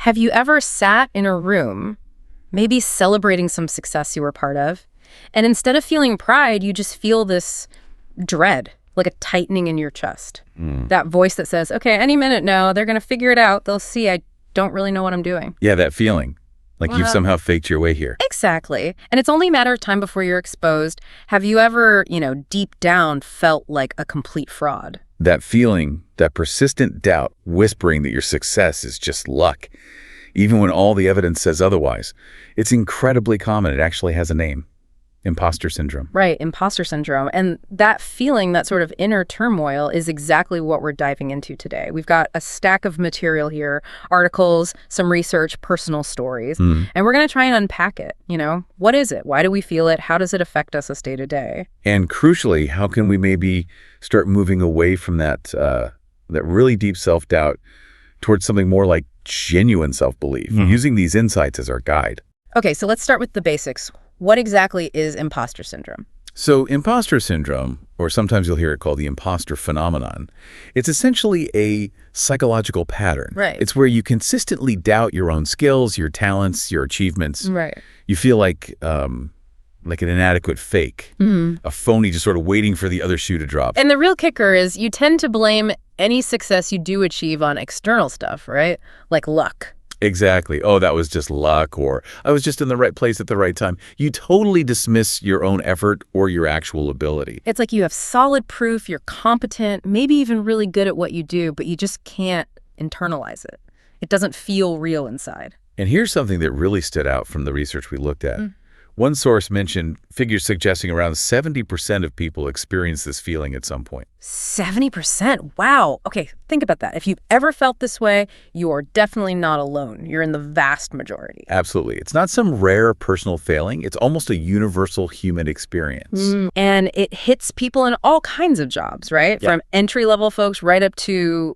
Have you ever sat in a room, maybe celebrating some success you were part of, and instead of feeling pride, you just feel this dread, like a tightening in your chest? That voice that says, okay, any minute now, they're going to figure it out. They'll see I don't really know what I'm doing. Yeah, that feeling. Like you've somehow faked your way here. Exactly. And it's only a matter of time before you're exposed. Have you ever, deep down felt like a complete fraud? That feeling, that persistent doubt whispering that your success is just luck, even when all the evidence says otherwise. It's incredibly common. It actually has a name. Imposter syndrome. Right, imposter syndrome. And that feeling, that sort of inner turmoil, is exactly what we're diving into today. We've got a stack of material here, articles, some research, personal stories, and we're going to try and unpack it. What is it? Why do we feel it? How does it affect us day to day? And crucially, how can we maybe start moving away from that really deep self-doubt towards something more like genuine self-belief, using these insights as our guide? Okay, so let's start with the basics. What exactly is imposter syndrome? So imposter syndrome, or sometimes you'll hear it called the imposter phenomenon, it's essentially a psychological pattern. Right. It's where you consistently doubt your own skills, your talents, your achievements. Right. You feel like an inadequate fake, a phony just sort of waiting for the other shoe to drop. And the real kicker is you tend to blame any success you do achieve on external stuff, right? Like luck. Exactly. Oh, that was just luck, or I was just in the right place at the right time. You totally dismiss your own effort or your actual ability. It's like you have solid proof, you're competent, maybe even really good at what you do, but you just can't internalize it. It doesn't feel real inside. And here's something that really stood out from the research we looked at. One source mentioned figures suggesting around 70% of people experience this feeling at some point. 70%? Wow. Okay, think about that. If you've ever felt this way, you are definitely not alone. You're in the vast majority. Absolutely. It's not some rare personal failing. It's almost a universal human experience. And it hits people in all kinds of jobs, right? Yeah. From entry-level folks right up to,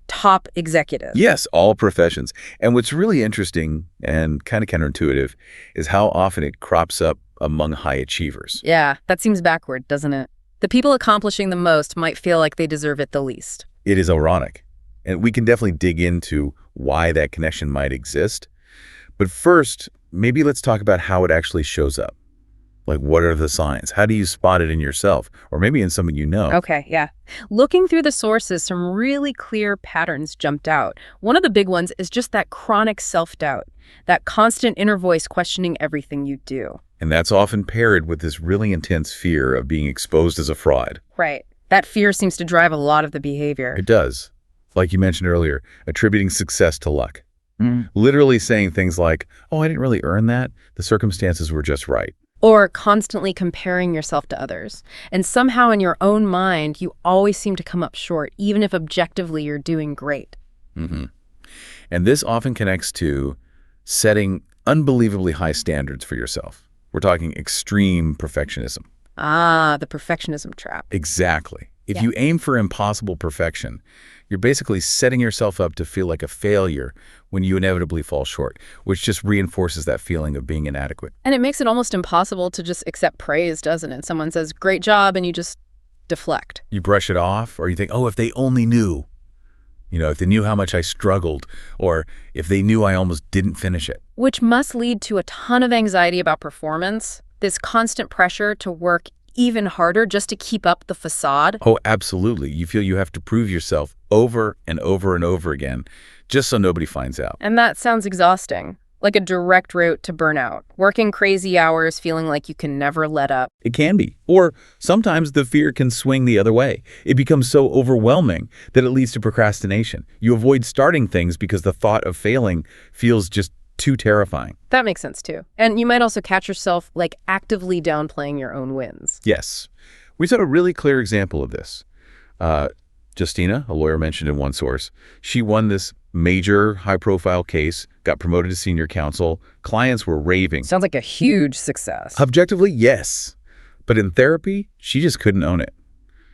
top executives. Yes, all professions. And what's really interesting and kind of counterintuitive is how often it crops up among high achievers. Yeah, that seems backward, doesn't it? The people accomplishing the most might feel like they deserve it the least. It is ironic. And we can definitely dig into why that connection might exist. But first, maybe let's talk about how it actually shows up. Like, what are the signs? How do you spot it in yourself? Or maybe in someone you know? Okay, yeah. Looking through the sources, some really clear patterns jumped out. One of the big ones is just that chronic self-doubt, that constant inner voice questioning everything you do. And that's often paired with this really intense fear of being exposed as a fraud. Right. That fear seems to drive a lot of the behavior. It does. Like you mentioned earlier, attributing success to luck. Literally saying things like, oh, I didn't really earn that. The circumstances were just right. Or constantly comparing yourself to others. And somehow in your own mind, you always seem to come up short, even if objectively you're doing great. And this often connects to setting unbelievably high standards for yourself. We're talking extreme perfectionism. Ah, the perfectionism trap. Exactly. If you aim for impossible perfection, you're basically setting yourself up to feel like a failure when you inevitably fall short, which just reinforces that feeling of being inadequate. And it makes it almost impossible to just accept praise, doesn't it? Someone says, great job, and you just deflect. You brush it off, or you think, oh, if they only knew. If they knew how much I struggled, or if they knew I almost didn't finish it. Which must lead to a ton of anxiety about performance, this constant pressure to work even harder just to keep up the facade. Oh, absolutely. You feel you have to prove yourself over and over and over again, just so nobody finds out. And that sounds exhausting, like a direct route to burnout, working crazy hours, feeling like you can never let up. It can be. Or sometimes the fear can swing the other way. It becomes so overwhelming that it leads to procrastination. You avoid starting things because the thought of failing feels just too terrifying. That makes sense too. And you might also catch yourself actively downplaying your own wins. Yes. We saw a really clear example of this. Justina, a lawyer mentioned in one source, she won this major high-profile case, got promoted to senior counsel. Clients were raving. Sounds like a huge success. Objectively, yes. But in therapy, she just couldn't own it.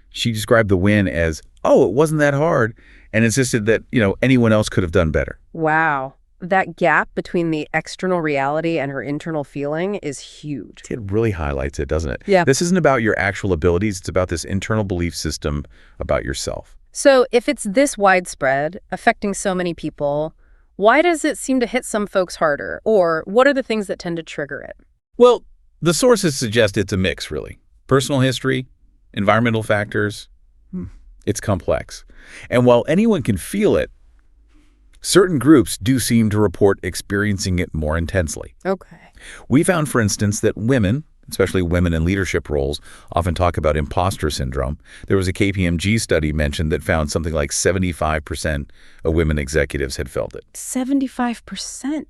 She described the win as, oh, it wasn't that hard, and insisted that, anyone else could have done better. Wow. That gap between the external reality and her internal feeling is huge. It really highlights it, doesn't it? Yeah. This isn't about your actual abilities. It's about this internal belief system about yourself. So if it's this widespread, affecting so many people, Why does it seem to hit some folks harder? Or what are the things that tend to trigger it? Well, the sources suggest it's a mix, really. Personal history, environmental factors. It's complex. And while anyone can feel it, certain groups do seem to report experiencing it more intensely. Okay. We found, for instance, that women, especially women in leadership roles, often talk about imposter syndrome. There was a KPMG study mentioned that found something like 75% of women executives had felt it. 75%.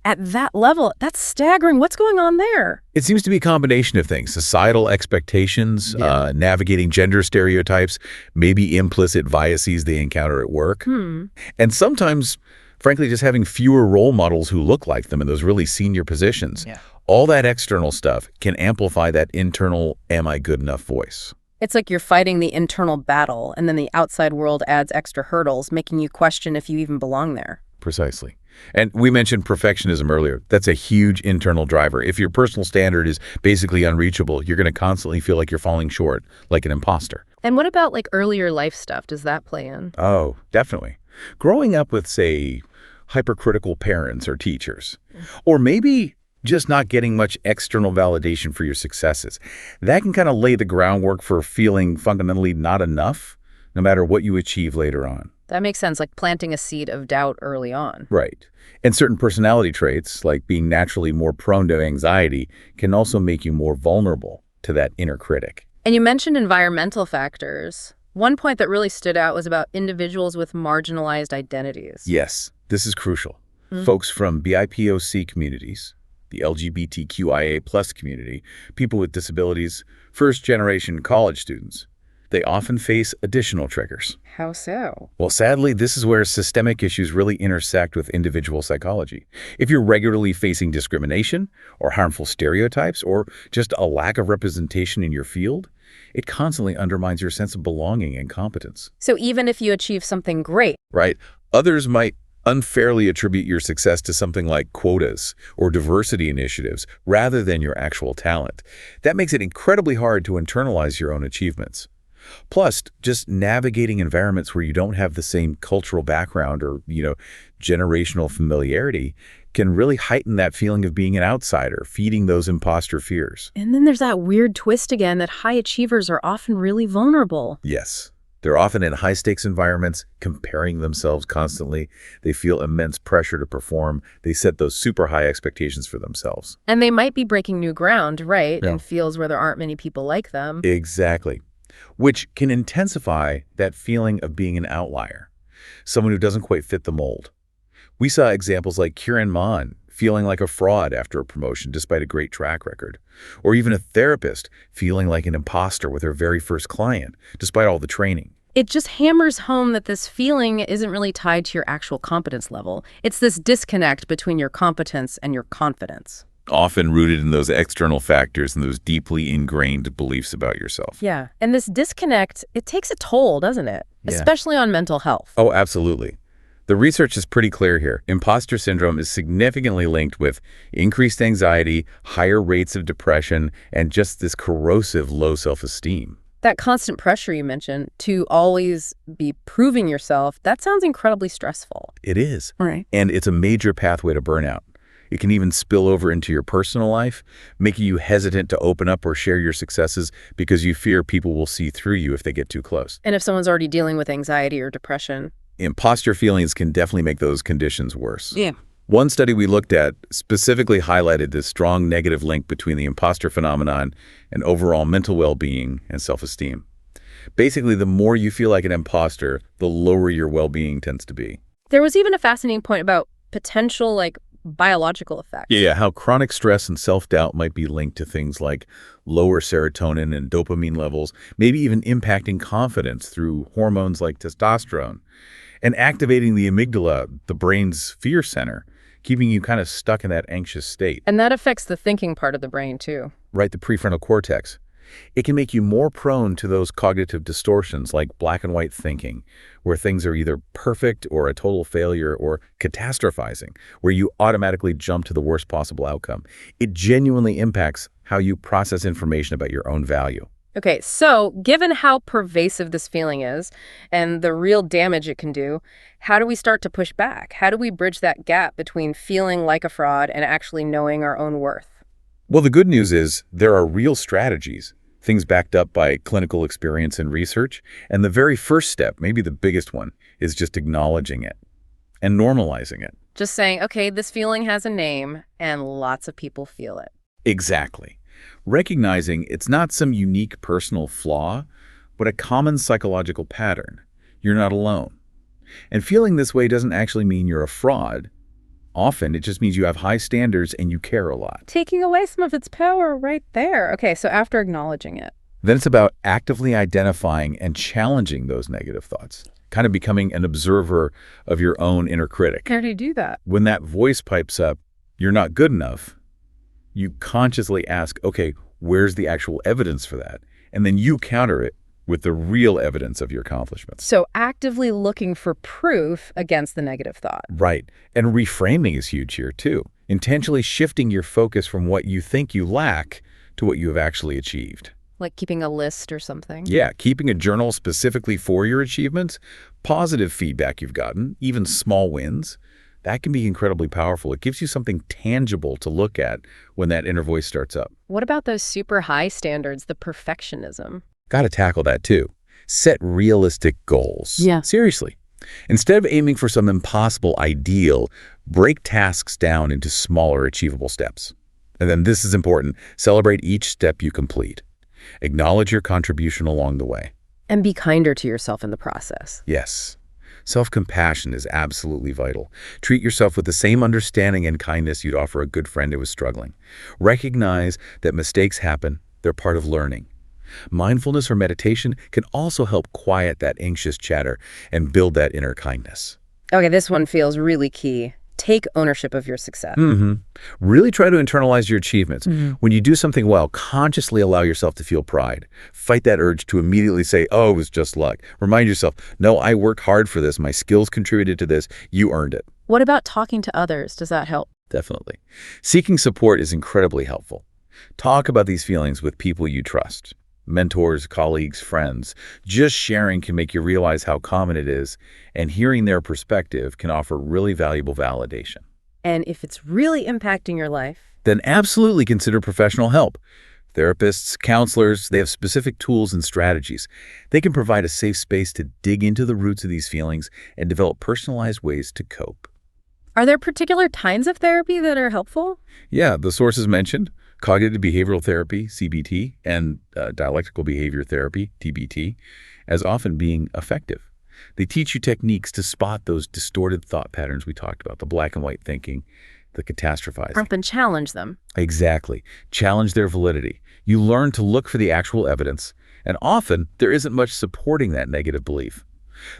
At that level, that's staggering. What's going on there? It seems to be a combination of things: societal expectations, navigating gender stereotypes, maybe implicit biases they encounter at work. And sometimes, frankly, just having fewer role models who look like them in those really senior positions. All that external stuff can amplify that internal, am I good enough voice. It's like you're fighting the internal battle, and then the outside world adds extra hurdles, making you question if you even belong there. Precisely. And we mentioned perfectionism earlier. That's a huge internal driver. If your personal standard is basically unreachable, you're going to constantly feel like you're falling short, like an imposter. And what about like earlier life stuff? Does that play in? Oh, definitely. Growing up with, say, hypercritical parents or teachers, or maybe just not getting much external validation for your successes, that can kind of lay the groundwork for feeling fundamentally not enough, no matter what you achieve later on. That makes sense, like planting a seed of doubt early on. Right. And certain personality traits, like being naturally more prone to anxiety, can also make you more vulnerable to that inner critic. And you mentioned environmental factors. One point that really stood out was about individuals with marginalized identities. Yes, this is crucial. Folks from BIPOC communities, the LGBTQIA+ community, people with disabilities, first-generation college students, they often face additional triggers. How so? Well, sadly, this is where systemic issues really intersect with individual psychology. If you're regularly facing discrimination or harmful stereotypes or just a lack of representation in your field, it constantly undermines your sense of belonging and competence. So even if you achieve something great, Right? Others might unfairly attribute your success to something like quotas or diversity initiatives rather than your actual talent. That makes it incredibly hard to internalize your own achievements. Plus, just navigating environments where you don't have the same cultural background or, generational familiarity can really heighten that feeling of being an outsider, feeding those imposter fears. and then there's that weird twist again that high achievers are often really vulnerable. Yes. They're often in high-stakes environments, comparing themselves constantly. They feel immense pressure to perform. They set those super high expectations for themselves. And they might be breaking new ground, right, Yeah. in fields where there aren't many people like them. Exactly. Which can intensify that feeling of being an outlier, someone who doesn't quite fit the mold. We saw examples like Kieran Mon feeling like a fraud after a promotion despite a great track record, or even a therapist feeling like an imposter with her very first client despite all the training. It just hammers home that this feeling isn't really tied to your actual competence level. It's this disconnect between your competence and your confidence. Often rooted in those external factors and those deeply ingrained beliefs about yourself. Yeah. And this disconnect, it takes a toll, doesn't it? Yeah. Especially on mental health. Oh, absolutely. The research is pretty clear here. Imposter syndrome is significantly linked with increased anxiety, higher rates of depression, and just this corrosive low self-esteem. That constant pressure you mentioned to always be proving yourself, that sounds incredibly stressful. It is. Right. And it's a major pathway to burnout. It can even spill over into your personal life, making you hesitant to open up or share your successes because you fear people will see through you if they get too close. And if someone's already dealing with anxiety or depression. Imposter feelings can definitely make those conditions worse. Yeah. One study we looked at specifically highlighted this strong negative link between the imposter phenomenon and overall mental well-being and self-esteem. Basically, the more you feel like an imposter, the lower your well-being tends to be. There was even a fascinating point about potential, biological effects. Yeah, how chronic stress and self-doubt might be linked to things like lower serotonin and dopamine levels, maybe even impacting confidence through hormones like testosterone, and activating the amygdala, the brain's fear center, keeping you kind of stuck in that anxious state. And that affects the thinking part of the brain, too. Right, the prefrontal cortex. It can make you more prone to those cognitive distortions like black and white thinking, where things are either perfect or a total failure, or catastrophizing, where you automatically jump to the worst possible outcome. It genuinely impacts how you process information about your own value. Okay, so given how pervasive this feeling is and the real damage it can do, how do we start to push back? How do we bridge that gap between feeling like a fraud and actually knowing our own worth? Well, the good news is there are real strategies, things backed up by clinical experience and research. And the very first step, maybe the biggest one, is just acknowledging it and normalizing it. Just saying, okay, this feeling has a name and lots of people feel it. Exactly. Recognizing it's not some unique personal flaw, but a common psychological pattern. You're not alone. And feeling this way doesn't actually mean you're a fraud. Often, it just means you have high standards and you care a lot. Taking away some of its power right there. Okay, so after acknowledging it. Then it's about actively identifying and challenging those negative thoughts, kind of becoming an observer of your own inner critic. How do you do that? When that voice pipes up, you're not good enough, you consciously ask, okay, where's the actual evidence for that? And then you counter it with the real evidence of your accomplishments. So actively looking for proof against the negative thought. Right. And reframing is huge here, too. Intentionally shifting your focus from what you think you lack to what you have actually achieved. Like keeping a list or something? Yeah, keeping a journal specifically for your achievements, positive feedback you've gotten, even small wins. That can be incredibly powerful. It gives you something tangible to look at when that inner voice starts up. What about those super high standards, the perfectionism? Got to tackle that too. Set realistic goals. Yeah. Seriously. Instead of aiming for some impossible ideal, break tasks down into smaller, achievable steps. And then this is important. Celebrate each step you complete. Acknowledge your contribution along the way. And be kinder to yourself in the process. Yes. Self-compassion is absolutely vital. Treat yourself with the same understanding and kindness you'd offer a good friend who is struggling. Recognize that mistakes happen. They're part of learning. Mindfulness or meditation can also help quiet that anxious chatter and build that inner kindness. Okay, this one feels really key. Take ownership of your success. Really try to internalize your achievements. When you do something well, consciously allow yourself to feel pride. Fight that urge to immediately say, oh, it was just luck. Remind yourself, no, I worked hard for this. My skills contributed to this. You earned it. What about talking to others? Does that help? Definitely. Seeking support is incredibly helpful. Talk about these feelings with people you trust. Mentors, colleagues, friends. Just sharing can make you realize how common it is, and hearing their perspective can offer really valuable validation. And if it's really impacting your life, Then absolutely consider professional help. Therapists, counselors, they have specific tools and strategies. They can provide a safe space to dig into the roots of these feelings and develop personalized ways to cope. are there particular kinds of therapy that are helpful? Yeah, the sources mentioned, cognitive behavioral therapy, CBT, and dialectical behavior therapy, DBT, as often being effective. They teach you techniques to spot those distorted thought patterns we talked about, the black and white thinking, the catastrophizing. Up and challenge them. Exactly. Challenge their validity. You learn to look for the actual evidence, and often there isn't much supporting that negative belief.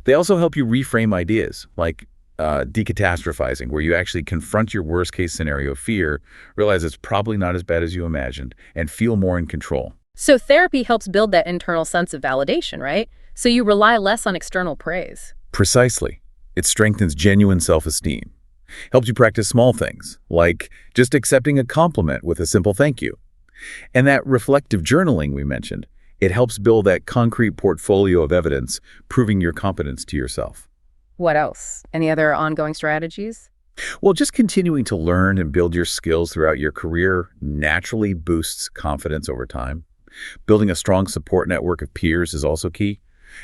They also help you reframe ideas, like decatastrophizing, where you actually confront your worst-case scenario fear, realize it's probably not as bad as you imagined, and feel more in control. So therapy helps build that internal sense of validation, right? So you rely less on external praise. Precisely. It strengthens genuine self-esteem. Helps you practice small things, like just accepting a compliment with a simple thank you. And that reflective journaling we mentioned, it helps build that concrete portfolio of evidence, proving your competence to yourself. What else? Any other ongoing strategies? Well, just continuing to learn and build your skills throughout your career naturally boosts confidence over time. Building a strong support network of peers is also key.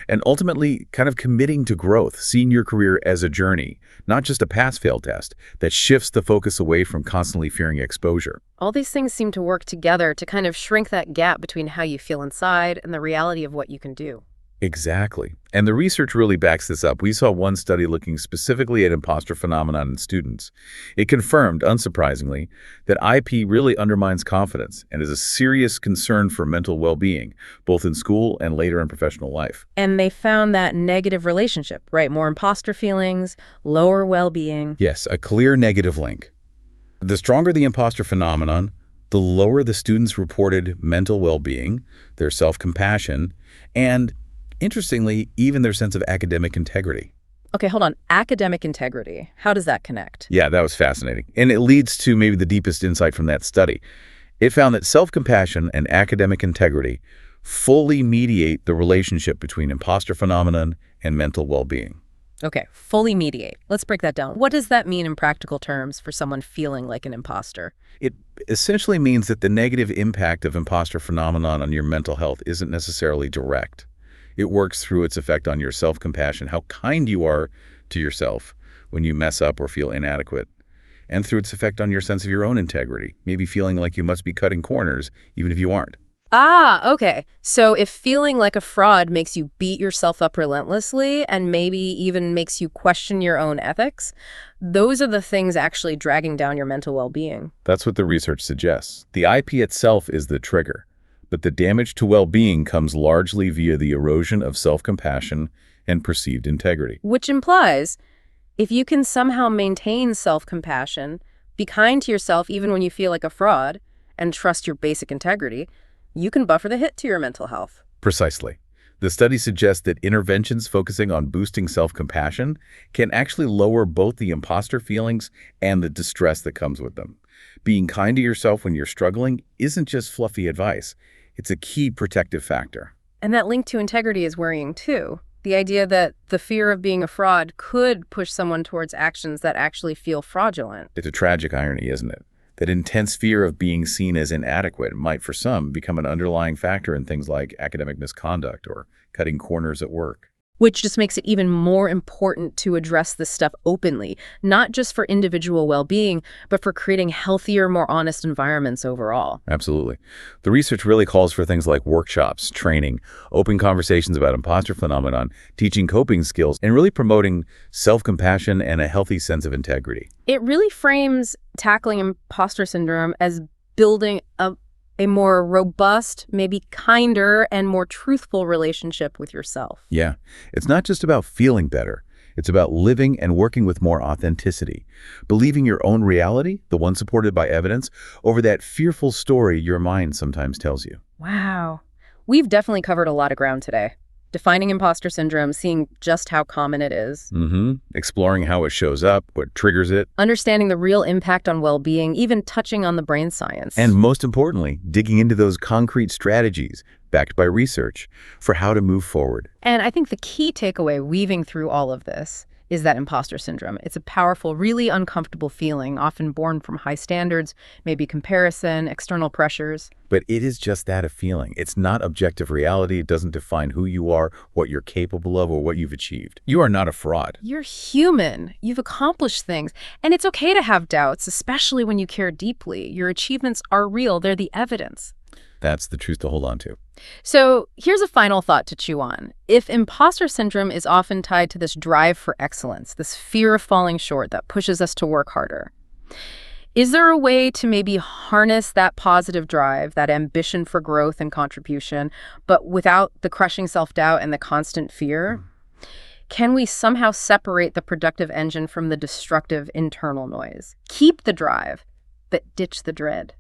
And ultimately, kind of committing to growth, seeing your career as a journey, not just a pass-fail test, that shifts the focus away from constantly fearing exposure. All these things seem to work together to kind of shrink that gap between how you feel inside and the reality of what you can do. Exactly. And the research really backs this up. We saw one study looking specifically at imposter phenomenon in students. It confirmed, unsurprisingly, that IP really undermines confidence and is a serious concern for mental well-being, both in school and later in professional life. And they found that negative relationship, right? More imposter feelings, lower well-being. Yes, a clear negative link. The stronger the imposter phenomenon, the lower the students' reported mental well-being, their self-compassion, and interestingly, even their sense of academic integrity. Okay, hold on. Academic integrity. How does that connect? Yeah, that was fascinating. And it leads to maybe the deepest insight from that study. It found that self-compassion and academic integrity fully mediate the relationship between imposter phenomenon and mental well-being. Okay, fully mediate. Let's break that down. What does that mean in practical terms for someone feeling like an imposter? It essentially means that the negative impact of imposter phenomenon on your mental health isn't necessarily direct. It works through its effect on your self-compassion, how kind you are to yourself when you mess up or feel inadequate, and through its effect on your sense of your own integrity, maybe feeling like you must be cutting corners even if you aren't. Ah, okay. So if feeling like a fraud makes you beat yourself up relentlessly and maybe even makes you question your own ethics, those are the things actually dragging down your mental well-being. That's what the research suggests. The IP itself is the trigger, but the damage to well-being comes largely via the erosion of self-compassion and perceived integrity. Which implies if you can somehow maintain self-compassion, be kind to yourself even when you feel like a fraud, and trust your basic integrity, you can buffer the hit to your mental health. Precisely. The study suggests that interventions focusing on boosting self-compassion can actually lower both the imposter feelings and the distress that comes with them. Being kind to yourself when you're struggling isn't just fluffy advice. It's a key protective factor. And that link to integrity is worrying too. The idea that the fear of being a fraud could push someone towards actions that actually feel fraudulent. It's a tragic irony, isn't it? That intense fear of being seen as inadequate might, for some, become an underlying factor in things like academic misconduct or cutting corners at work. Which just makes it even more important to address this stuff openly, not just for individual well-being, but for creating healthier, more honest environments overall. Absolutely. The research really calls for things like workshops, training, open conversations about imposter phenomenon, teaching coping skills, and really promoting self-compassion and a healthy sense of integrity. It really frames tackling imposter syndrome as building a more robust, maybe kinder, and more truthful relationship with yourself. Yeah, it's not just about feeling better. It's about living and working with more authenticity, believing your own reality, the one supported by evidence, over that fearful story your mind sometimes tells you. Wow. We've definitely covered a lot of ground today. Defining imposter syndrome, seeing just how common it is. Exploring how it shows up, what triggers it. Understanding the real impact on well-being, even touching on the brain science. And most importantly, digging into those concrete strategies backed by research for how to move forward. And I think the key takeaway weaving through all of this is that imposter syndrome. It's a powerful, really uncomfortable feeling, often born from high standards, maybe comparison, external pressures. But it is just that, a feeling. It's not objective reality. It doesn't define who you are, what you're capable of, or what you've achieved. You are not a fraud. You're human. You've accomplished things. And it's okay to have doubts, especially when you care deeply. Your achievements are real. They're the evidence. That's the truth to hold on to. So here's a final thought to chew on. If imposter syndrome is often tied to this drive for excellence, this fear of falling short that pushes us to work harder, is there a way to maybe harness that positive drive, that ambition for growth and contribution, but without the crushing self-doubt and the constant fear? Can we somehow separate the productive engine from the destructive internal noise? Keep the drive, but ditch the dread?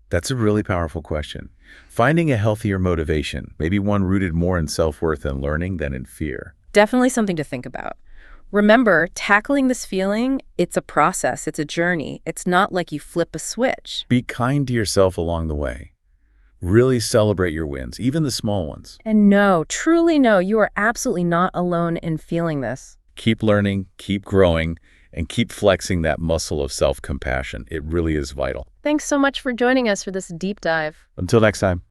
That's a really powerful question. Finding a healthier motivation, maybe one rooted more in self-worth and learning than in fear. Definitely something to think about. Remember, tackling this feeling, it's a process, it's a journey. It's not like you flip a switch. Be kind to yourself along the way. Really celebrate your wins, even the small ones. And know, truly know, you are absolutely not alone in feeling this. Keep learning, keep growing, and keep flexing that muscle of self-compassion. It really is vital. Thanks so much for joining us for this deep dive. Until next time.